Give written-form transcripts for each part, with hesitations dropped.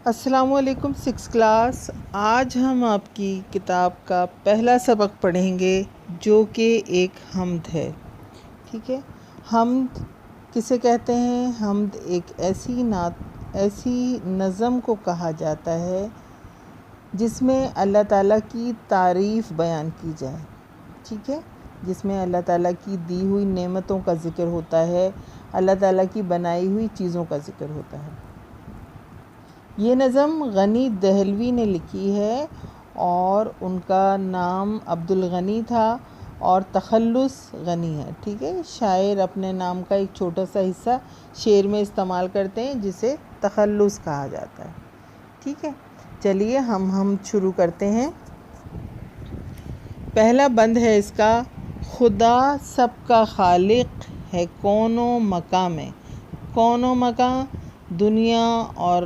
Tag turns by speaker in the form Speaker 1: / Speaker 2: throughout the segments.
Speaker 1: السلام علیکم 6 کلاس۔ آج ہم آپ کی کتاب کا پہلا سبق پڑھیں گے جو کہ ایک حمد ہے۔ ٹھیک ہے، حمد کسے کہتے ہیں؟ حمد ایک ایسی نظم کو کہا جاتا ہے جس میں اللہ تعالیٰ کی تعریف بیان کی جائے۔ ٹھیک ہے، جس میں اللہ تعالیٰ کی دی ہوئی نعمتوں کا ذکر ہوتا ہے، اللہ تعالیٰ کی بنائی ہوئی چیزوں کا ذکر ہوتا ہے۔ یہ نظم غنی دہلوی نے لکھی ہے اور ان کا نام عبد الغنی تھا اور تخلص غنی ہے۔ ٹھیک ہے، شاعر اپنے نام کا ایک چھوٹا سا حصہ شعر میں استعمال کرتے ہیں جسے تخلص کہا جاتا ہے۔ ٹھیک ہے، چلیے ہم شروع کرتے ہیں۔ پہلا بند ہے اس کا: خدا سب کا خالق ہے کون و مکاں میں۔ کون و مکاں دنیا اور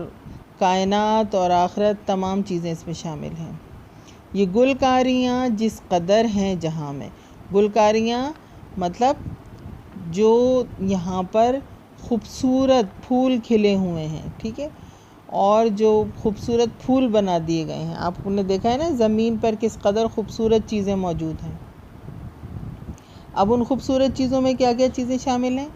Speaker 1: کائنات اور آخرت، تمام چیزیں اس میں شامل ہیں۔ یہ گلکاریاں جس قدر ہیں جہاں میں۔ گلکاریاں مطلب جو یہاں پر خوبصورت پھول کھلے ہوئے ہیں، ٹھیک ہے، اور جو خوبصورت پھول بنا دیے گئے ہیں۔ آپ نے دیکھا ہے نا زمین پر کس قدر خوبصورت چیزیں موجود ہیں۔ اب ان خوبصورت چیزوں میں کیا کیا چیزیں شامل ہیں؟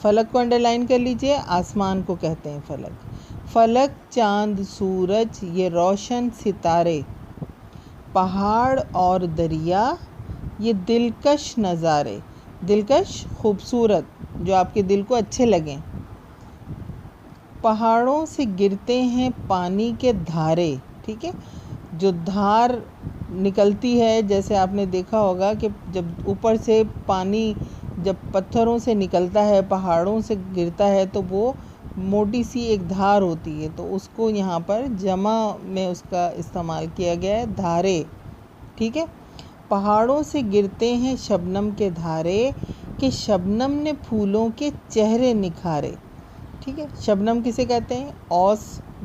Speaker 1: فلک کو انڈرلائن کر لیجئے، آسمان کو کہتے ہیں فلک۔ فلک، چاند، سورج، یہ روشن ستارے، پہاڑ اور دریا، یہ دلکش نظارے۔ دلکش خوبصورت، جو آپ کے دل کو اچھے لگیں۔ پہاڑوں سے گرتے ہیں پانی کے دھارے، ٹھیک ہے، جو دھار نکلتی ہے، جیسے آپ نے دیکھا ہوگا کہ جب اوپر سے پانی جب پتھروں سے نکلتا ہے، پہاڑوں سے گرتا ہے تو وہ موٹی سی ایک دھار ہوتی ہے، تو اس کو یہاں پر جمع میں اس کا استعمال کیا گیا ہے، دھارے۔ ٹھیک ہے، پہاڑوں سے گرتے ہیں شبنم کے دھارے کہ شبنم نے پھولوں کے چہرے نکھارے۔ ٹھیک ہے، شبنم کسے کہتے ہیں؟ اوس،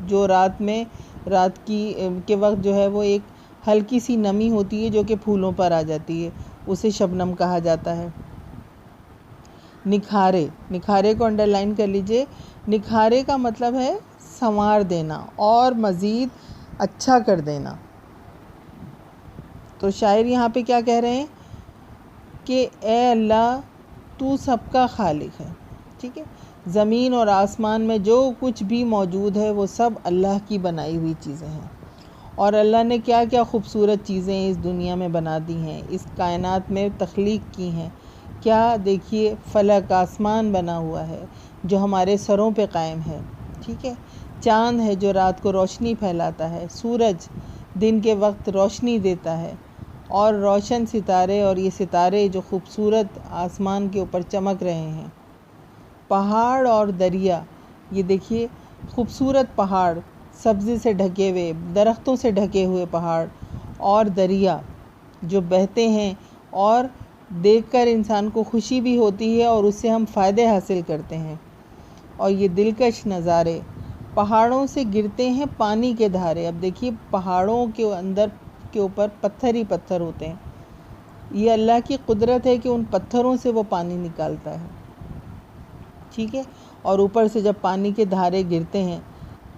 Speaker 1: جو رات کے وقت جو ہے وہ ایک ہلکی سی نمی ہوتی ہے جو کہ پھولوں پر آ جاتی ہے، اسے شبنم کہا جاتا ہے۔ نکھارے کو انڈرلائن کر لیجئے۔ نکھارے کا مطلب ہے سنوار دینا اور مزید اچھا کر دینا۔ تو شاعر یہاں پہ کیا کہہ رہے ہیں کہ اے اللہ تو سب کا خالق ہے۔ ٹھیک ہے، زمین اور آسمان میں جو کچھ بھی موجود ہے وہ سب اللہ کی بنائی ہوئی چیزیں ہیں، اور اللہ نے کیا کیا خوبصورت چیزیں اس دنیا میں بنا دی ہیں، اس کائنات میں تخلیق کی ہیں۔ کیا دیکھیے، فلک، آسمان بنا ہوا ہے جو ہمارے سروں پہ قائم ہے۔ ٹھیک ہے، چاند ہے جو رات کو روشنی پھیلاتا ہے، سورج دن کے وقت روشنی دیتا ہے، اور روشن ستارے، اور یہ ستارے جو خوبصورت آسمان کے اوپر چمک رہے ہیں۔ پہاڑ اور دریا، یہ دیکھیے خوبصورت پہاڑ، سبزی سے ڈھکے ہوئے، درختوں سے ڈھکے ہوئے پہاڑ، اور دریا جو بہتے ہیں اور دیکھ کر انسان کو خوشی بھی ہوتی ہے اور اس سے ہم فائدے حاصل کرتے ہیں۔ اور یہ دلکش نظارے، پہاڑوں سے گرتے ہیں پانی کے دھارے۔ اب دیکھیے پہاڑوں کے اندر کے اوپر پتھر ہی پتھر ہوتے ہیں، یہ اللہ کی قدرت ہے کہ ان پتھروں سے وہ پانی نکالتا ہے۔ ٹھیک ہے، اور اوپر سے جب پانی کے دھارے گرتے ہیں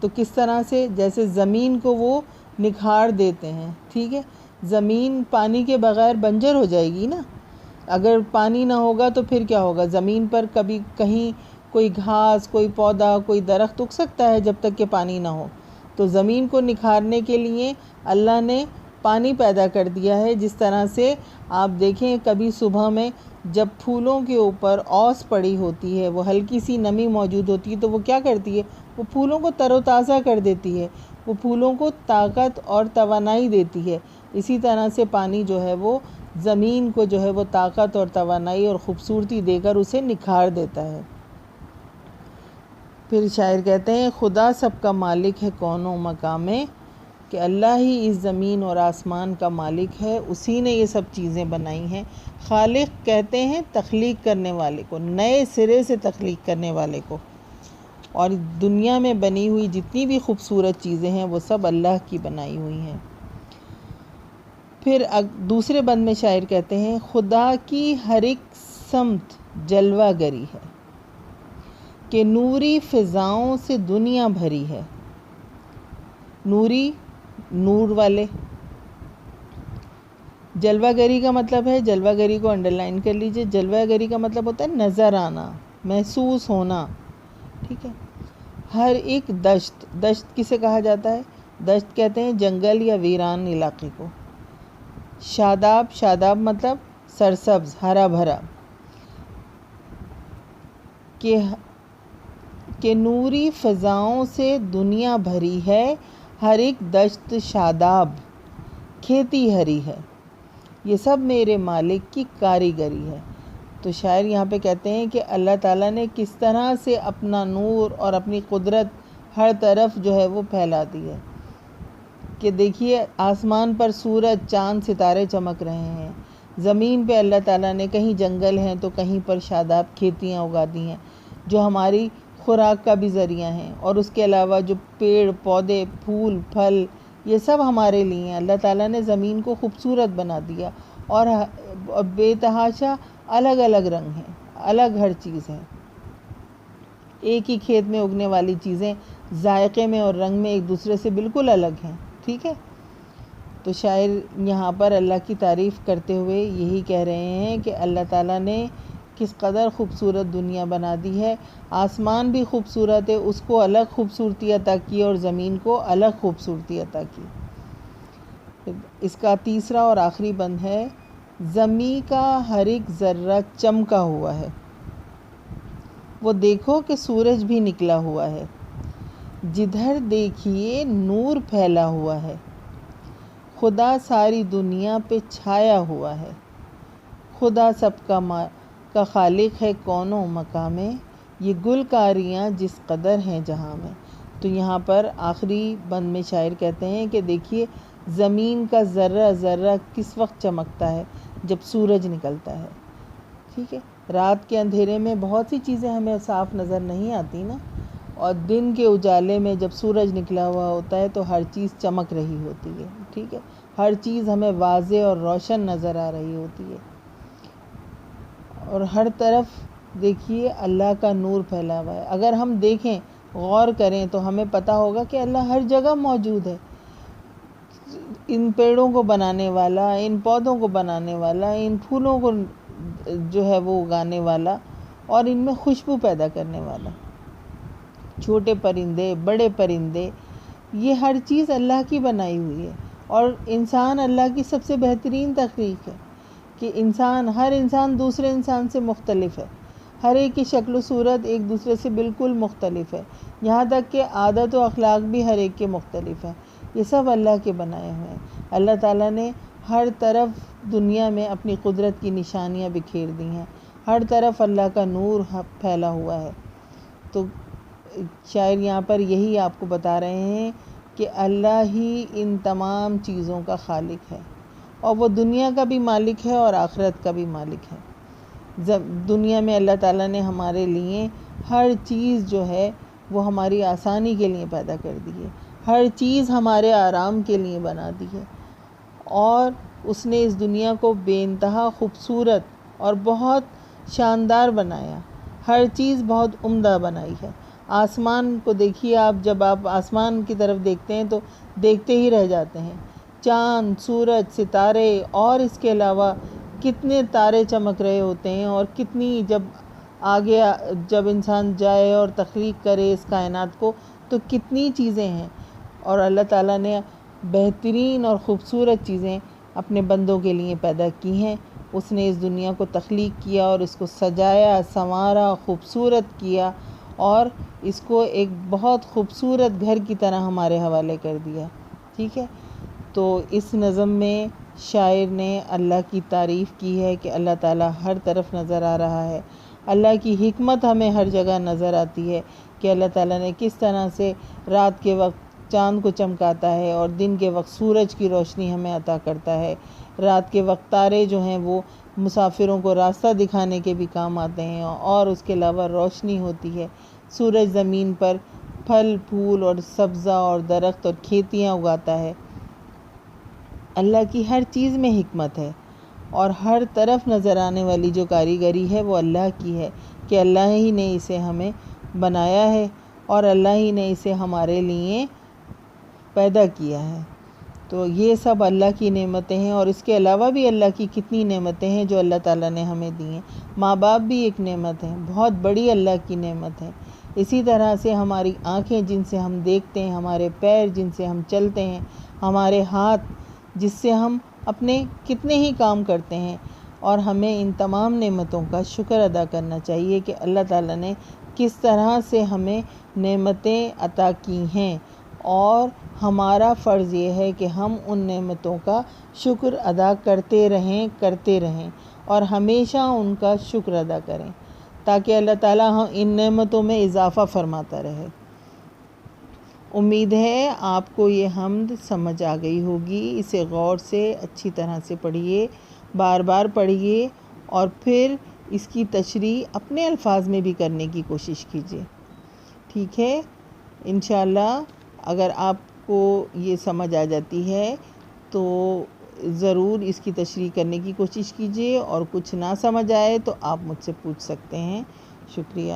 Speaker 1: تو کس طرح سے، جیسے زمین کو وہ نکھار دیتے ہیں۔ ٹھیک ہے، زمین پانی کے بغیر بنجر ہو جائے گی نا، اگر پانی نہ ہوگا تو پھر کیا ہوگا؟ زمین پر کبھی کہیں کوئی گھاس، کوئی پودا، کوئی درخت اگ سکتا ہے جب تک کہ پانی نہ ہو؟ تو زمین کو نکھارنے کے لیے اللہ نے پانی پیدا کر دیا ہے۔ جس طرح سے آپ دیکھیں کبھی صبح میں جب پھولوں کے اوپر اوس پڑی ہوتی ہے، وہ ہلکی سی نمی موجود ہوتی ہے، تو وہ کیا کرتی ہے؟ وہ پھولوں کو تر و تازہ کر دیتی ہے، وہ پھولوں کو طاقت اور توانائی دیتی ہے۔ اسی طرح سے پانی جو ہے وہ زمین کو جو ہے وہ طاقت اور توانائی اور خوبصورتی دے کر اسے نکھار دیتا ہے۔ پھر شاعر کہتے ہیں خدا سب کا مالک ہے کون و مکاں میں، کہ اللہ ہی اس زمین اور آسمان کا مالک ہے، اسی نے یہ سب چیزیں بنائی ہیں۔ خالق کہتے ہیں تخلیق کرنے والے کو، نئے سرے سے تخلیق کرنے والے کو، اور دنیا میں بنی ہوئی جتنی بھی خوبصورت چیزیں ہیں وہ سب اللہ کی بنائی ہوئی ہیں۔ پھر دوسرے بند میں شاعر کہتے ہیں خدا کی ہر ایک سمت جلوہ گری ہے، کہ نوری فضاؤں سے دنیا بھری ہے۔ نوری نور والے. جلوہ گری کا مطلب ہے, جلوہ گری کو انڈر لائن کر لیجئے, جلوہ گری کا مطلب ہوتا ہے نظر آنا, محسوس ہونا. ٹھیک ہے. ہر ایک دشت, دشت کسے کہا جاتا ہے؟ دشت کہتے ہیں جنگل یا ویران علاقے کو. شاداب, شاداب مطلب سرسبز, ہرا بھرا. کہ نوری فضاؤں سے دنیا بھری ہے, ہر ایک دشت شاداب, کھیتی ہری ہے, یہ سب میرے مالک کی کاریگری ہے. تو شاعر یہاں پہ کہتے ہیں کہ اللہ تعالیٰ نے کس طرح سے اپنا نور اور اپنی قدرت ہر طرف جو ہے وہ پھیلا دی ہے. کہ دیکھیے آسمان پر سورج, چاند, ستارے چمک رہے ہیں. زمین پہ اللہ تعالیٰ نے کہیں جنگل ہیں تو کہیں پر شاداب کھیتیاں اگا دی ہیں جو ہماری خوراک کا بھی ذریعہ ہیں. اور اس کے علاوہ جو پیڑ پودے, پھول پھل, یہ سب ہمارے لیے ہیں. اللہ تعالیٰ نے زمین کو خوبصورت بنا دیا اور بے تحاشا الگ الگ رنگ ہیں, الگ ہر چیز ہے. ایک ہی کھیت میں اگنے والی چیزیں ذائقے میں اور رنگ میں ایک دوسرے سے بالکل الگ ہیں. ٹھیک ہے. تو شاعر یہاں پر اللہ کی تعریف کرتے ہوئے یہی کہہ رہے ہیں کہ اللہ تعالیٰ نے کس قدر خوبصورت دنیا بنا دی ہے. آسمان بھی خوبصورت ہے, اس کو الگ خوبصورتی عطا کی اور زمین کو الگ خوبصورتی عطا کی. اس کا تیسرا اور آخری بند ہے, زمیں کا ہر ایک ذرہ چمکا ہوا ہے, وہ دیکھو کہ سورج بھی نکلا ہوا ہے, جدھر دیکھیے نور پھیلا ہوا ہے, خدا ساری دنیا پہ چھایا ہوا ہے, خدا سب کا خالق ہے کون و مکان میں, یہ گلکاریاں جس قدر ہیں جہاں میں. تو یہاں پر آخری بند میں شاعر کہتے ہیں کہ دیکھیے زمین کا ذرہ ذرہ کس وقت چمکتا ہے, جب سورج نکلتا ہے. ٹھیک ہے. رات کے اندھیرے میں بہت سی چیزیں ہمیں صاف نظر نہیں آتی نا, اور دن کے اجالے میں جب سورج نکلا ہوا ہوتا ہے تو ہر چیز چمک رہی ہوتی ہے. ٹھیک ہے. ہر چیز ہمیں واضح اور روشن نظر آ رہی ہوتی ہے, اور ہر طرف دیکھیے اللہ کا نور پھیلا ہوا ہے. اگر ہم دیکھیں, غور کریں تو ہمیں پتہ ہوگا کہ اللہ ہر جگہ موجود ہے. ان پیڑوں کو بنانے والا, ان پودوں کو بنانے والا, ان پھولوں کو جو ہے وہ اگانے والا, اور ان میں خوشبو پیدا کرنے والا. چھوٹے پرندے, بڑے پرندے, یہ ہر چیز اللہ کی بنائی ہوئی ہے. اور انسان اللہ کی سب سے بہترین تخلیق ہے کہ ہر انسان دوسرے انسان سے مختلف ہے. ہر ایک کی شکل و صورت ایک دوسرے سے بالکل مختلف ہے, یہاں تک کہ عادت و اخلاق بھی ہر ایک کے مختلف ہیں. یہ سب اللہ کے بنائے ہوئے ہیں. اللہ تعالیٰ نے ہر طرف دنیا میں اپنی قدرت کی نشانیاں بکھیر دی ہیں, ہر طرف اللہ کا نور پھیلا ہوا ہے. تو شاعر یہاں پر یہی آپ کو بتا رہے ہیں کہ اللہ ہی ان تمام چیزوں کا خالق ہے, اور وہ دنیا کا بھی مالک ہے اور آخرت کا بھی مالک ہے. دنیا میں اللہ تعالیٰ نے ہمارے لیے ہر چیز جو ہے وہ ہماری آسانی کے لیے پیدا کر دی ہے, ہر چیز ہمارے آرام کے لیے بنا دی ہے, اور اس نے اس دنیا کو بے انتہا خوبصورت اور بہت شاندار بنایا. ہر چیز بہت عمدہ بنائی ہے. آسمان کو دیکھیے آپ, جب آپ آسمان کی طرف دیکھتے ہیں تو دیکھتے ہی رہ جاتے ہیں. چاند, سورج, ستارے, اور اس کے علاوہ کتنے تارے چمک رہے ہوتے ہیں, اور کتنی جب انسان جائے اور تخلیق کرے اس کائنات کو تو کتنی چیزیں ہیں. اور اللہ تعالیٰ نے بہترین اور خوبصورت چیزیں اپنے بندوں کے لیے پیدا کی ہیں. اس نے اس دنیا کو تخلیق کیا اور اس کو سجایا, سنوارا, خوبصورت کیا, اور اس کو ایک بہت خوبصورت گھر کی طرح ہمارے حوالے کر دیا. ٹھیک ہے. تو اس نظم میں شاعر نے اللہ کی تعریف کی ہے کہ اللہ تعالیٰ ہر طرف نظر آ رہا ہے. اللہ کی حکمت ہمیں ہر جگہ نظر آتی ہے کہ اللہ تعالیٰ نے کس طرح سے رات کے وقت چاند کو چمکاتا ہے, اور دن کے وقت سورج کی روشنی ہمیں عطا کرتا ہے. رات کے وقت تارے جو ہیں وہ مسافروں کو راستہ دکھانے کے بھی کام آتے ہیں, اور اس کے علاوہ روشنی ہوتی ہے. سورج زمین پر پھل پھول اور سبزہ اور درخت اور کھیتیاں اگاتا ہے. اللہ کی ہر چیز میں حکمت ہے, اور ہر طرف نظر آنے والی جو کاریگری ہے وہ اللہ کی ہے کہ اللہ ہی نے اسے ہمیں بنایا ہے, اور اللہ ہی نے اسے ہمارے لیے پیدا کیا ہے۔ تو یہ سب اللہ کی نعمتیں ہیں، اور اس کے علاوہ بھی اللہ کی کتنی نعمتیں ہیں جو اللہ تعالیٰ نے ہمیں دی ہیں۔ ماں باپ بھی ایک نعمت ہے، بہت بڑی اللہ کی نعمت ہے۔ اسی طرح سے ہماری آنکھیں جن سے ہم دیکھتے ہیں، ہمارے پیر جن سے ہم چلتے ہیں، ہمارے ہاتھ جس سے ہم اپنے کتنے ہی کام کرتے ہیں، اور ہمیں ان تمام نعمتوں کا شکر ادا کرنا چاہیے کہ اللہ تعالیٰ نے کس طرح سے ہمیں نعمتیں عطا کی ہیں، اور ہمارا فرض یہ ہے کہ ہم ان نعمتوں کا شکر ادا کرتے رہیں اور ہمیشہ ان کا شکر ادا کریں، تاکہ اللہ تعالیٰ ان نعمتوں میں اضافہ فرماتا رہے۔ امید ہے آپ کو یہ حمد سمجھ آ گئی ہوگی۔ اسے غور سے اچھی طرح سے پڑھیے، بار بار پڑھیے، اور پھر اس کی تشریح اپنے الفاظ میں بھی کرنے کی کوشش کیجیے، ٹھیک ہے؟ انشاءاللہ اگر آپ کو یہ سمجھ آ جاتی ہے تو ضرور اس کی تشریح کرنے کی کوشش کیجیے، اور کچھ نہ سمجھ آئے تو آپ مجھ سے پوچھ سکتے ہیں۔ شکریہ۔